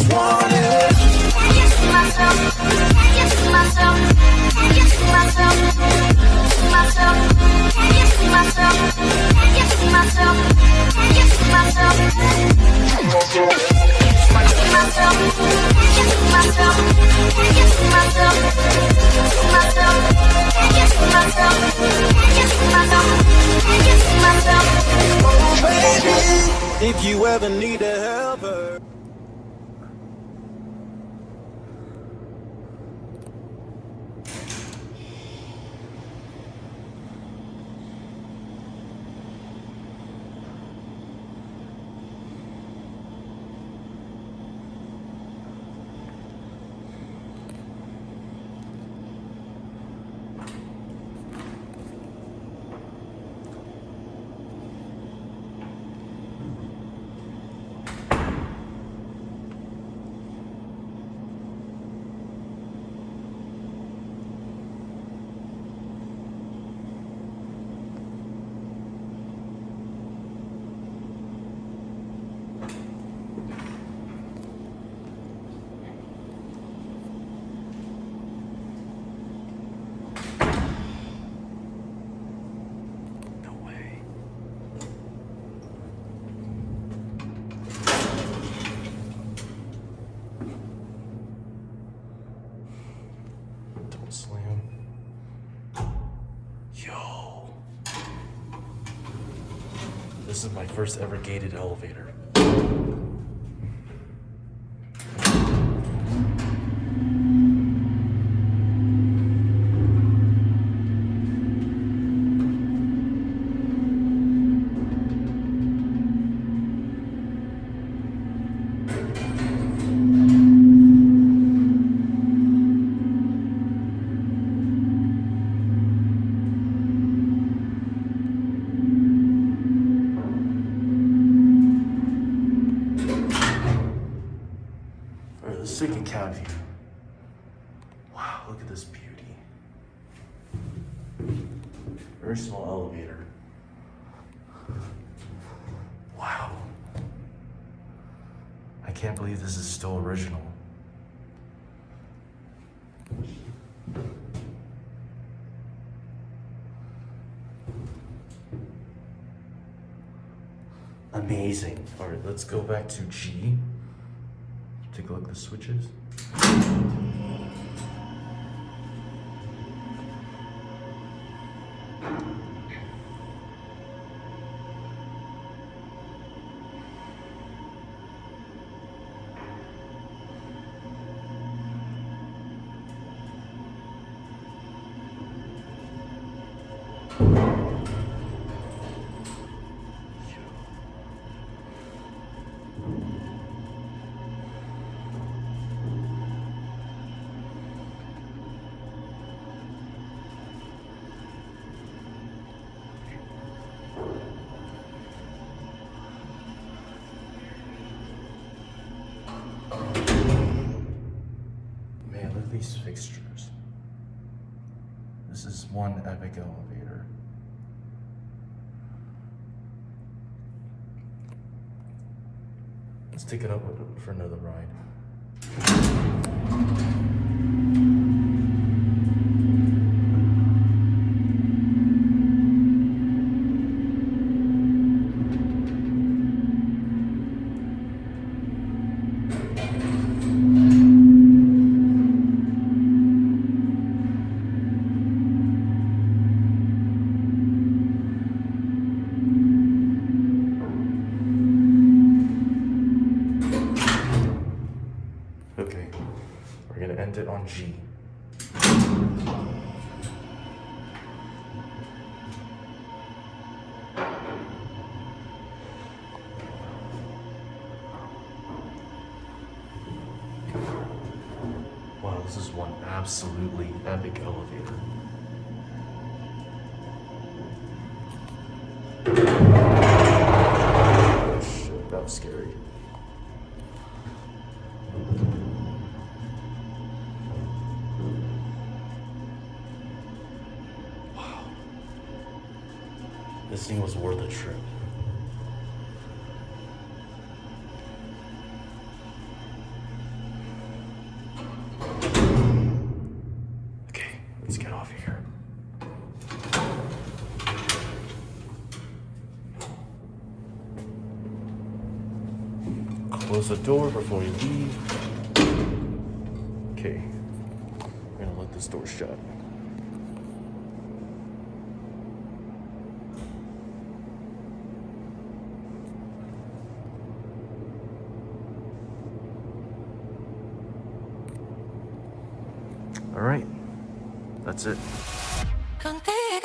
just want it. Can you see myself? Can you see myself? Can you see myself? See myself? Can you see myself? Can you see myself? Can you see myself? See myself? Can you see myself? Can you see myself? See myself? Can you see myself? Can you see myself? Can you see myself? Oh baby, if you ever need a helper. Slam. Yo. This is my first ever gated elevator. Let's take a cab view. Wow, look at this beauty. Very small elevator. Wow. I can't believe this is still original. Amazing. All right, let's go back to G. Take a look at the switches. These fixtures. This is one epic elevator. Let's take it up for another ride. Okay, we're gonna end it on G. Wow, this is one absolutely epic elevator. Oh shit, that was scary. This thing was worth a trip. Close the door before you leave. Okay. We're gonna let this door shut. All right. That's it. Contigo